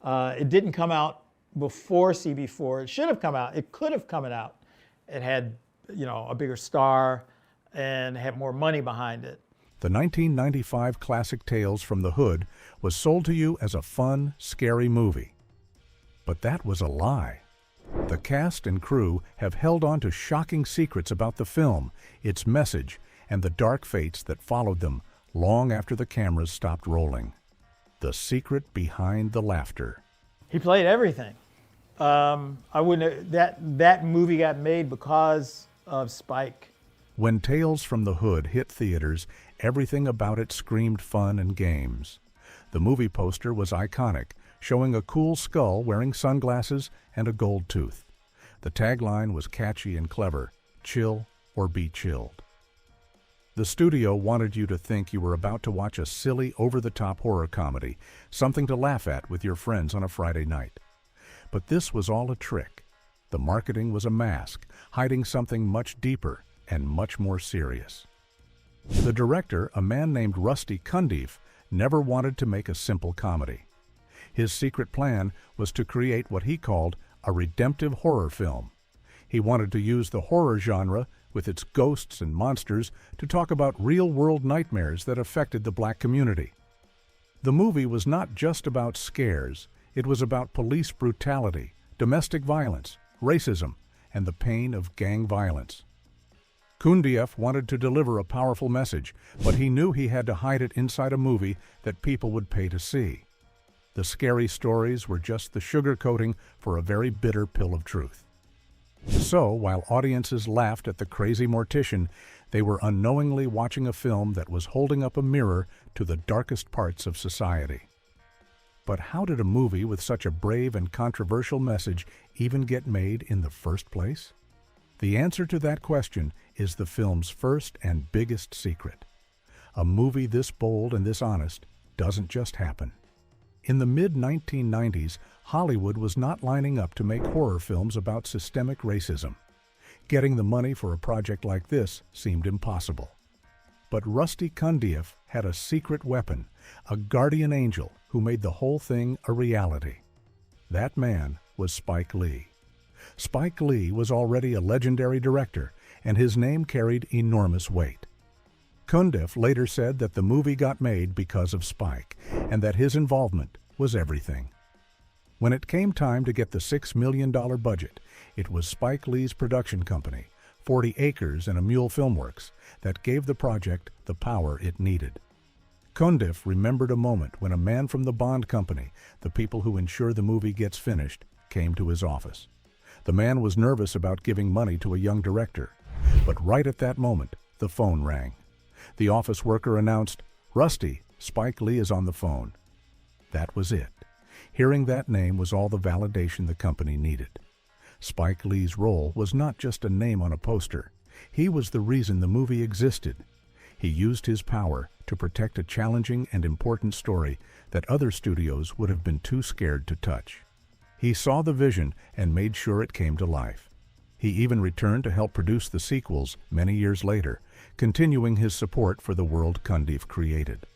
It didn't come out before CB4. It should have come out. It could have come out. It had, a bigger star and had more money behind it. The 1995 classic Tales from the Hood was sold to you as a fun, scary movie. But that was a lie. The cast and crew have held on to shocking secrets about the film, its message, and the dark fates that followed them long after the cameras stopped rolling. The secret behind the laughter. He played everything. That movie got made because of Spike. When Tales from the Hood hit theaters, everything about it screamed fun and games. The movie poster was iconic, showing a cool skull wearing sunglasses and a gold tooth. The tagline was catchy and clever, "Chill or be chilled." The studio wanted you to think you were about to watch a silly, over-the-top horror comedy, something to laugh at with your friends on a Friday night. But this was all a trick. The marketing was a mask, hiding something much deeper and much more serious. The director, a man named Rusty Cundiff, never wanted to make a simple comedy. His secret plan was to create what he called a redemptive horror film. He wanted to use the horror genre, with its ghosts and monsters, to talk about real-world nightmares that affected the black community. The movie was not just about scares, it was about police brutality, domestic violence, racism, and the pain of gang violence. Cundiff wanted to deliver a powerful message, but he knew he had to hide it inside a movie that people would pay to see. The scary stories were just the sugar coating for a very bitter pill of truth. So, while audiences laughed at the crazy mortician, they were unknowingly watching a film that was holding up a mirror to the darkest parts of society. But how did a movie with such a brave and controversial message even get made in the first place? The answer to that question is the film's first and biggest secret. A movie this bold and this honest doesn't just happen. In the mid-1990s, Hollywood was not lining up to make horror films about systemic racism. Getting the money for a project like this seemed impossible. But Rusty Cundiff had a secret weapon, a guardian angel who made the whole thing a reality. That man was Spike Lee. Spike Lee was already a legendary director, and his name carried enormous weight. Cundiff later said that the movie got made because of Spike, and that his involvement was everything. When it came time to get the $6 million budget, it was Spike Lee's production company, 40 Acres and a Mule Filmworks, that gave the project the power it needed. Cundiff remembered a moment when a man from the Bond Company, the people who ensure the movie gets finished, came to his office. The man was nervous about giving money to a young director, but right at that moment, the phone rang. The office worker announced, "Rusty, Spike Lee is on the phone." That was it. Hearing that name was all the validation the company needed. Spike Lee's role was not just a name on a poster. He was the reason the movie existed. He used his power to protect a challenging and important story that other studios would have been too scared to touch. He saw the vision and made sure it came to life. He even returned to help produce the sequels many years later, continuing his support for the world Cundiff created.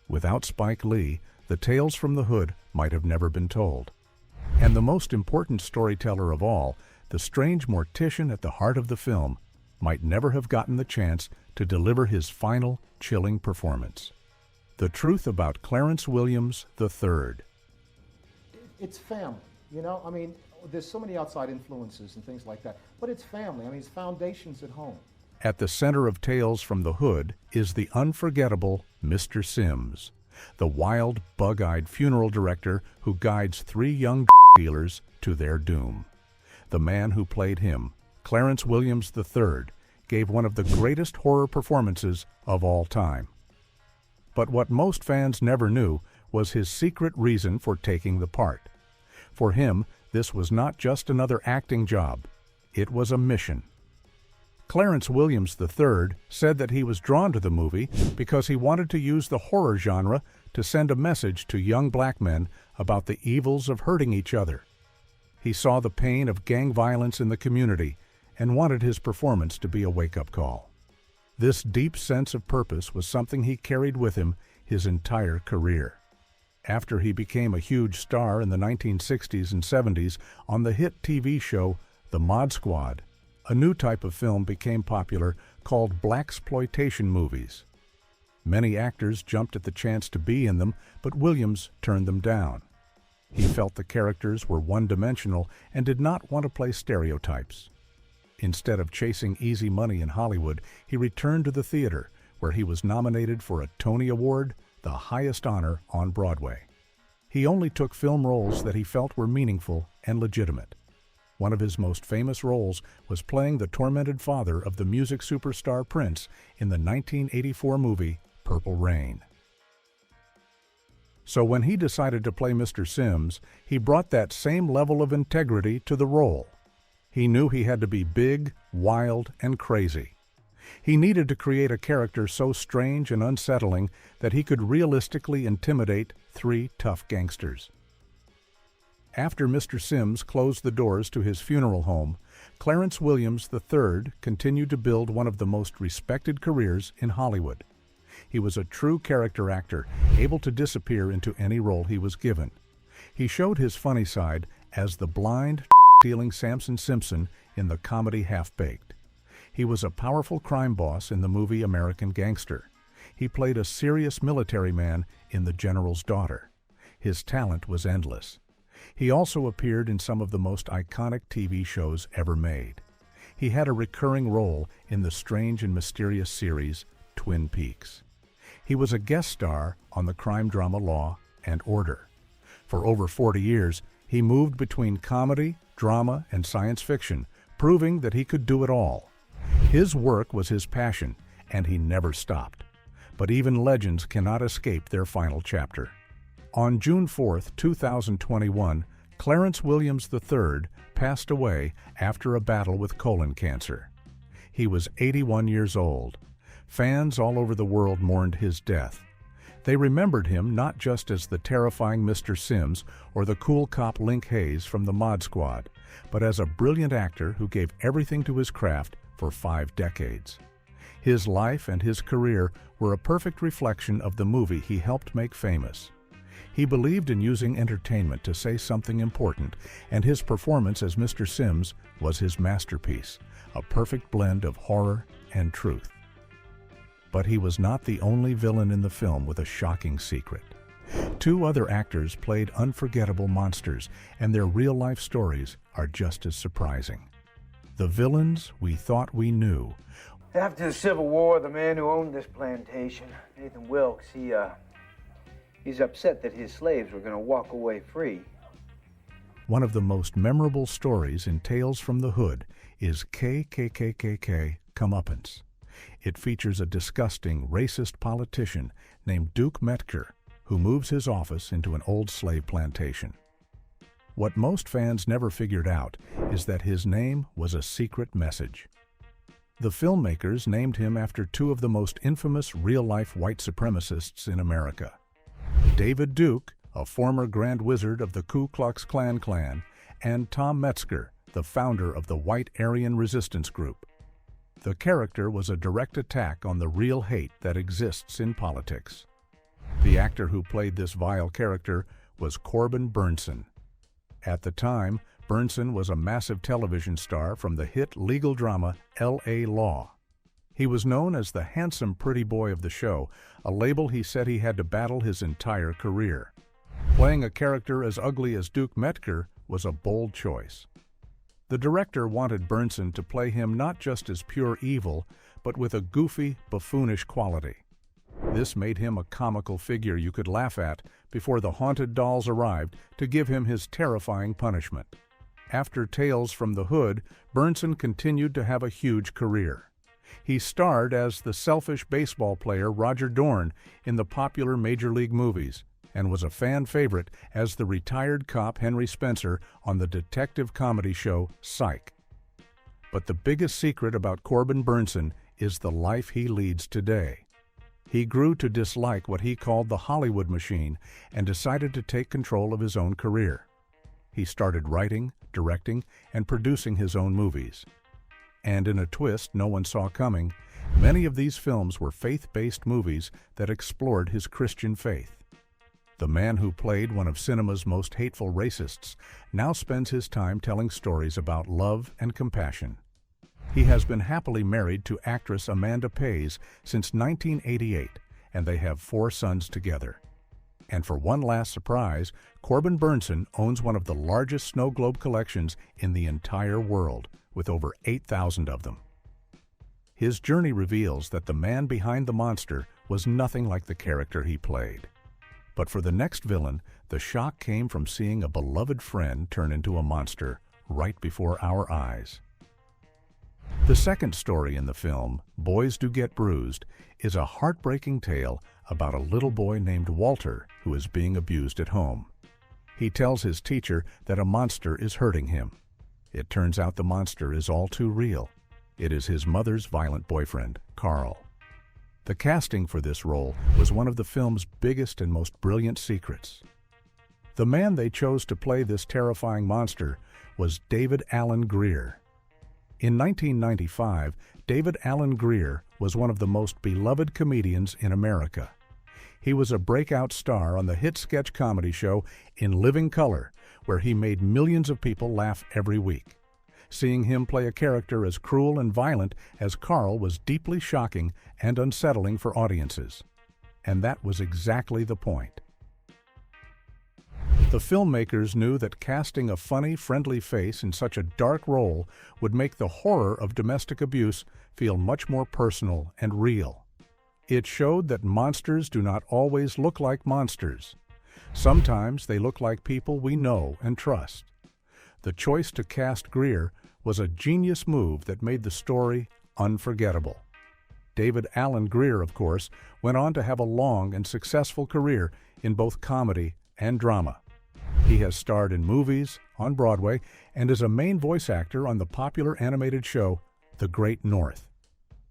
Without Spike Lee, the Tales from the Hood might have never been told. And the most important storyteller of all, the strange mortician at the heart of the film, might never have gotten the chance to deliver his final, chilling performance. The truth about Clarence Williams III. It's family, there's so many outside influences and things like that, but it's family. It's foundations at home. At the center of Tales from the Hood is the unforgettable Mr. Sims, the wild, bug-eyed funeral director who guides 3 young dealers to their doom. The man who played him, Clarence Williams III, gave one of the greatest horror performances of all time. But what most fans never knew was his secret reason for taking the part. For him, this was not just another acting job, it was a mission. Clarence Williams III said that he was drawn to the movie because he wanted to use the horror genre to send a message to young black men about the evils of hurting each other. He saw the pain of gang violence in the community and wanted his performance to be a wake-up call. This deep sense of purpose was something he carried with him his entire career. After he became a huge star in the 1960s and 70s on the hit TV show The Mod Squad, a new type of film became popular called blaxploitation movies. Many actors jumped at the chance to be in them, but Williams turned them down. He felt the characters were one-dimensional and did not want to play stereotypes. Instead of chasing easy money in Hollywood, he returned to the theater, where he was nominated for a Tony Award, the highest honor on Broadway. He only took film roles that he felt were meaningful and legitimate. One of his most famous roles was playing the tormented father of the music superstar Prince in the 1984 movie Purple Rain. So when he decided to play Mr. Sims, he brought that same level of integrity to the role. He knew he had to be big, wild, and crazy. He needed to create a character so strange and unsettling that he could realistically intimidate three tough gangsters. After Mr. Sims closed the doors to his funeral home, Clarence Williams III continued to build one of the most respected careers in Hollywood. He was a true character actor, able to disappear into any role he was given. He showed his funny side as the blind, stealing Samson Simpson in the comedy Half-Baked. He was a powerful crime boss in the movie American Gangster. He played a serious military man in The General's Daughter. His talent was endless. He also appeared in some of the most iconic TV shows ever made. He had a recurring role in the strange and mysterious series Twin Peaks. He was a guest star on the crime drama Law and Order. For over 40 years, he moved between comedy, drama, and science fiction, proving that he could do it all. His work was his passion, and he never stopped. But even legends cannot escape their final chapter. On June 4, 2021, Clarence Williams III passed away after a battle with colon cancer. He was 81 years old. Fans all over the world mourned his death. They remembered him not just as the terrifying Mr. Sims or the cool cop Link Hayes from the Mod Squad, but as a brilliant actor who gave everything to his craft for 5 decades. His life and his career were a perfect reflection of the movie he helped make famous. He believed in using entertainment to say something important, and his performance as Mr. Sims was his masterpiece, a perfect blend of horror and truth. But he was not the only villain in the film with a shocking secret. 2 other actors played unforgettable monsters, and their real-life stories are just as surprising. The villains we thought we knew. After the Civil War, the man who owned this plantation, Nathan Wilkes, he's upset that his slaves were going to walk away free. One of the most memorable stories in Tales from the Hood is KKKK Comeuppance. It features a disgusting, racist politician named Duke Metker, who moves his office into an old slave plantation. What most fans never figured out is that his name was a secret message. The filmmakers named him after 2 of the most infamous real-life white supremacists in America. David Duke, a former Grand Wizard of the Ku Klux Klan Klan, and Tom Metzger, the founder of the White Aryan Resistance Group. The character was a direct attack on the real hate that exists in politics. The actor who played this vile character was Corbin Bernsen. At the time, Bernsen was a massive television star from the hit legal drama L.A. Law. He was known as the handsome pretty boy of the show, a label he said he had to battle his entire career. Playing a character as ugly as Duke Metker was a bold choice. The director wanted Bernsen to play him not just as pure evil, but with a goofy, buffoonish quality. This made him a comical figure you could laugh at before the haunted dolls arrived to give him his terrifying punishment. After Tales from the Hood, Bernsen continued to have a huge career. He starred as the selfish baseball player Roger Dorn in the popular Major League movies, and was a fan favorite as the retired cop Henry Spencer on the detective comedy show Psych. But the biggest secret about Corbin Bernsen is the life he leads today. He grew to dislike what he called the Hollywood machine and decided to take control of his own career. He started writing, directing, and producing his own movies. And in a twist no one saw coming, many of these films were faith-based movies that explored his Christian faith. The man who played one of cinema's most hateful racists now spends his time telling stories about love and compassion. He has been happily married to actress Amanda Pays since 1988, and they have 4 sons together. And for one last surprise, Corbin Bernsen owns one of the largest snow globe collections in the entire world, with over 8,000 of them. His journey reveals that the man behind the monster was nothing like the character he played. But for the next villain, the shock came from seeing a beloved friend turn into a monster right before our eyes. The second story in the film, Boys Do Get Bruised, is a heartbreaking tale about a little boy named Walter who is being abused at home. He tells his teacher that a monster is hurting him. It turns out the monster is all too real. It is his mother's violent boyfriend, Carl. The casting for this role was one of the film's biggest and most brilliant secrets. The man they chose to play this terrifying monster was David Alan Grier. In 1995, David Alan Grier was one of the most beloved comedians in America. He was a breakout star on the hit sketch comedy show In Living Color, where he made millions of people laugh every week. Seeing him play a character as cruel and violent as Carl was deeply shocking and unsettling for audiences. And that was exactly the point. The filmmakers knew that casting a funny, friendly face in such a dark role would make the horror of domestic abuse feel much more personal and real. It showed that monsters do not always look like monsters. Sometimes they look like people we know and trust. The choice to cast Grier was a genius move that made the story unforgettable. David Alan Grier, of course, went on to have a long and successful career in both comedy and drama. He has starred in movies, on Broadway, and is a main voice actor on the popular animated show The Great North.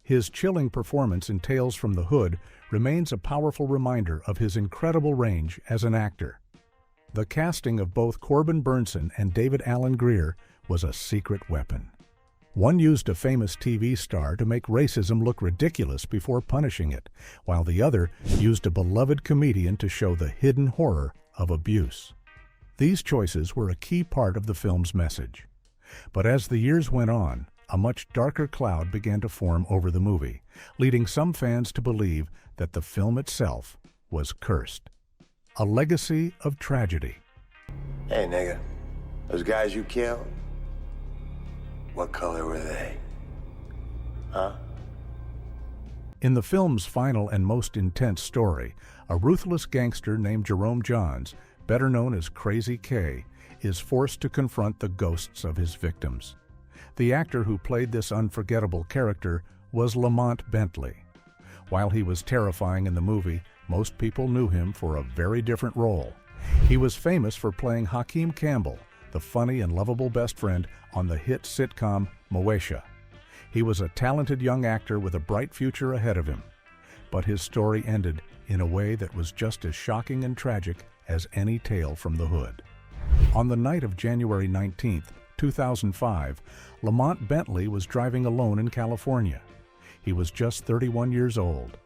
His chilling performance in Tales from the Hood remains a powerful reminder of his incredible range as an actor. The casting of both Corbin Bernsen and David Alan Grier was a secret weapon. One used a famous TV star to make racism look ridiculous before punishing it, while the other used a beloved comedian to show the hidden horror of abuse. These choices were a key part of the film's message. But as the years went on, a much darker cloud began to form over the movie, leading some fans to believe that the film itself was cursed. A legacy of tragedy. Hey, nigga, those guys you killed, what color were they? Huh? In the film's final and most intense story, a ruthless gangster named Jerome Johns, better known as Crazy K, is forced to confront the ghosts of his victims. The actor who played this unforgettable character was Lamont Bentley. While he was terrifying in the movie, most people knew him for a very different role. He was famous for playing Hakeem Campbell, the funny and lovable best friend on the hit sitcom Moesha. He was a talented young actor with a bright future ahead of him. But his story ended in a way that was just as shocking and tragic as any tale from the hood. On the night of January 19, 2005, Lamont Bentley was driving alone in California. He was just 31 years old.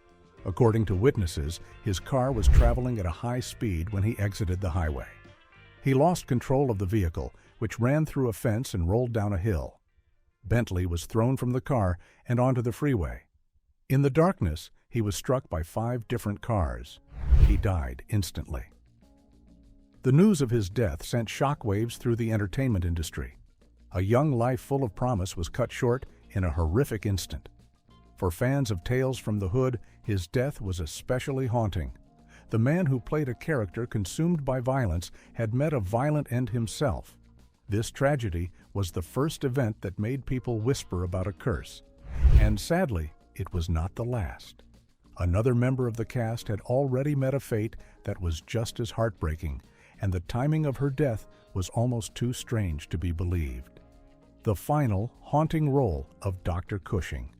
According to witnesses, his car was traveling at a high speed when he exited the highway. He lost control of the vehicle, which ran through a fence and rolled down a hill. Bentley was thrown from the car and onto the freeway. In the darkness, he was struck by 5 different cars. He died instantly. The news of his death sent shockwaves through the entertainment industry. A young life full of promise was cut short in a horrific instant. For fans of Tales from the Hood, his death was especially haunting. The man who played a character consumed by violence had met a violent end himself. This tragedy was the first event that made people whisper about a curse. And sadly, it was not the last. Another member of the cast had already met a fate that was just as heartbreaking, and the timing of her death was almost too strange to be believed. The final, haunting role of Dr. Cushing.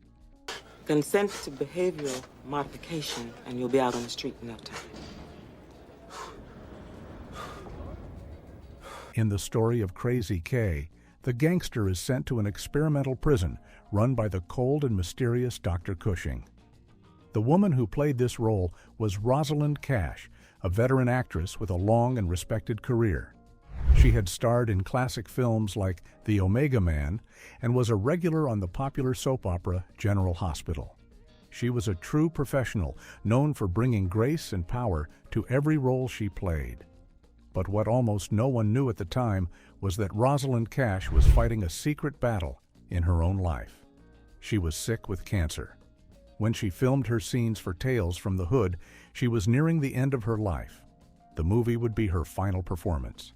Consent to behavioral modification, and you'll be out on the street in no time. In the story of Crazy K, the gangster is sent to an experimental prison run by the cold and mysterious Dr. Cushing. The woman who played this role was Rosalind Cash, a veteran actress with a long and respected career. She had starred in classic films like The Omega Man and was a regular on the popular soap opera General Hospital. She was a true professional, known for bringing grace and power to every role she played. But what almost no one knew at the time was that Rosalind Cash was fighting a secret battle in her own life. She was sick with cancer. When she filmed her scenes for Tales from the Hood, she was nearing the end of her life. The movie would be her final performance.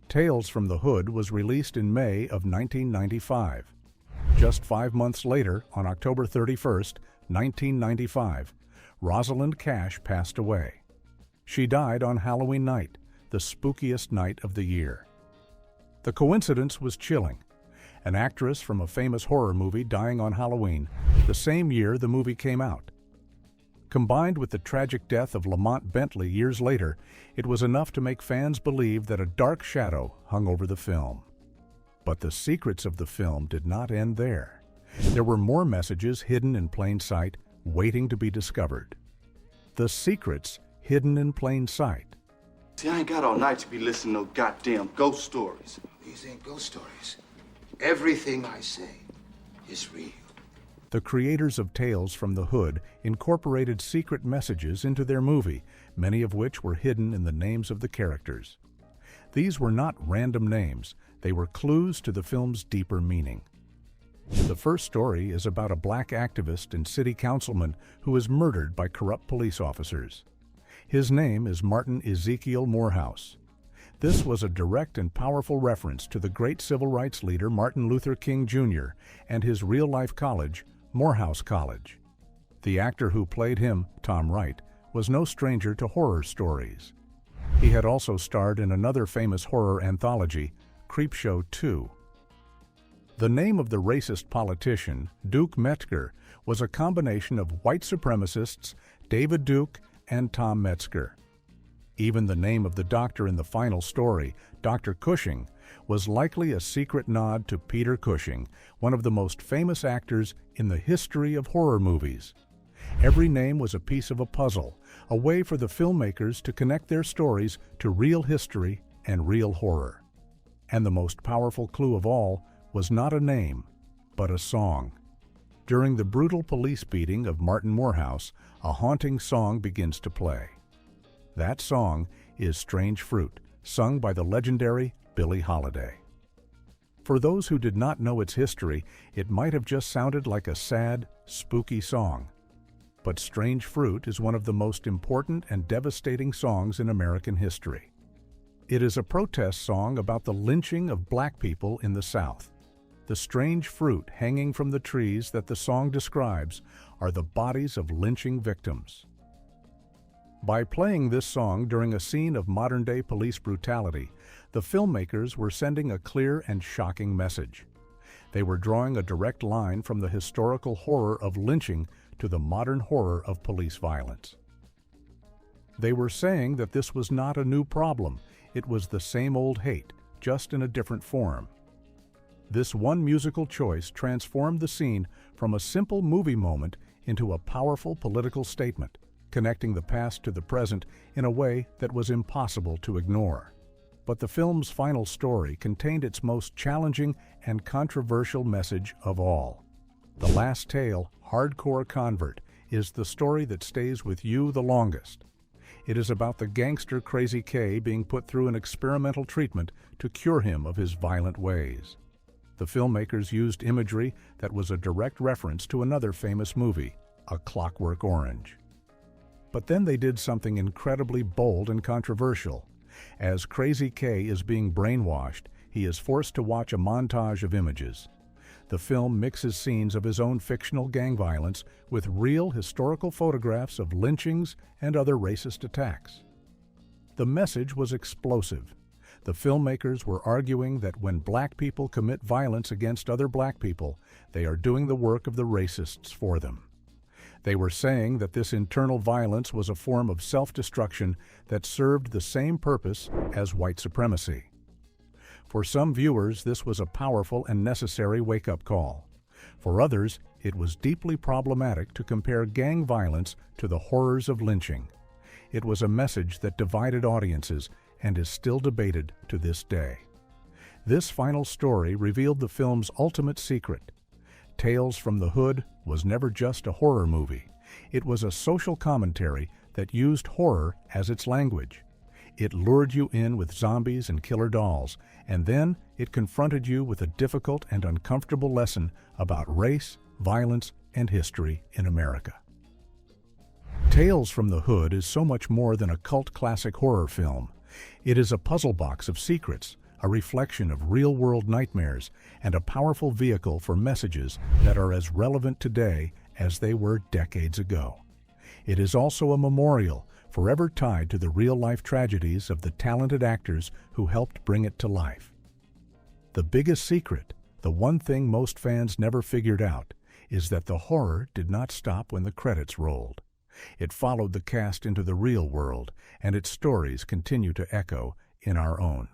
Tales from the Hood was released in May of 1995. Just 5 months later, on October 31st, 1995, Rosalind Cash passed away. She died on Halloween night, the spookiest night of the year. The coincidence was chilling. An actress from a famous horror movie dying on Halloween, the same year the movie came out. Combined with the tragic death of Lamont Bentley years later, it was enough to make fans believe that a dark shadow hung over the film. But the secrets of the film did not end there. There were more messages hidden in plain sight, waiting to be discovered. The secrets hidden in plain sight. See, I ain't got all night to be listening to no goddamn ghost stories. These ain't ghost stories. Everything I say is real. The creators of Tales from the Hood incorporated secret messages into their movie, many of which were hidden in the names of the characters. These were not random names, they were clues to the film's deeper meaning. The first story is about a black activist and city councilman who is murdered by corrupt police officers. His name is Martin Ezekiel Morehouse. This was a direct and powerful reference to the great civil rights leader Martin Luther King Jr. and his real-life college, Morehouse College. The actor who played him, Tom Wright, was no stranger to horror stories. He had also starred in another famous horror anthology, Creepshow 2. The name of the racist politician, Duke Metzger, was a combination of white supremacists, David Duke, and Tom Metzger. Even the name of the doctor in the final story, Dr. Cushing, was likely a secret nod to Peter Cushing, one of the most famous actors in the history of horror movies. Every name was a piece of a puzzle, a way for the filmmakers to connect their stories to real history and real horror. And the most powerful clue of all was not a name, but a song. During the brutal police beating of Martin Morehouse, a haunting song begins to play. That song is Strange Fruit, sung by the legendary Billie Holiday. For those who did not know its history, it might have just sounded like a sad, spooky song. But Strange Fruit is one of the most important and devastating songs in American history. It is a protest song about the lynching of black people in the South. The strange fruit hanging from the trees that the song describes are the bodies of lynching victims. By playing this song during a scene of modern-day police brutality, the filmmakers were sending a clear and shocking message. They were drawing a direct line from the historical horror of lynching to the modern horror of police violence. They were saying that this was not a new problem, it was the same old hate, just in a different form. This one musical choice transformed the scene from a simple movie moment into a powerful political statement, connecting the past to the present in a way that was impossible to ignore. But the film's final story contained its most challenging and controversial message of all. The last tale, Hardcore Convert, is the story that stays with you the longest. It is about the gangster Crazy K being put through an experimental treatment to cure him of his violent ways. The filmmakers used imagery that was a direct reference to another famous movie, A Clockwork Orange. But then they did something incredibly bold and controversial. As Crazy K is being brainwashed, he is forced to watch a montage of images. The film mixes scenes of his own fictional gang violence with real historical photographs of lynchings and other racist attacks. The message was explosive. The filmmakers were arguing that when black people commit violence against other black people, they are doing the work of the racists for them. They were saying that this internal violence was a form of self-destruction that served the same purpose as white supremacy. For some viewers, this was a powerful and necessary wake-up call. For others, it was deeply problematic to compare gang violence to the horrors of lynching. it was a message that divided audiences and is still debated to this day. This final story revealed the film's ultimate secret. Tales from the Hood was never just a horror movie. It was a social commentary that used horror as its language. It lured you in with zombies and killer dolls, and then it confronted you with a difficult and uncomfortable lesson about race, violence, and history in America. Tales from the Hood is so much more than a cult classic horror film. It is a puzzle box of secrets, a reflection of real-world nightmares, and a powerful vehicle for messages that are as relevant today as they were decades ago. It is also a memorial, forever tied to the real-life tragedies of the talented actors who helped bring it to life. The biggest secret, the one thing most fans never figured out, is that the horror did not stop when the credits rolled. It followed the cast into the real world, and its stories continue to echo in our own.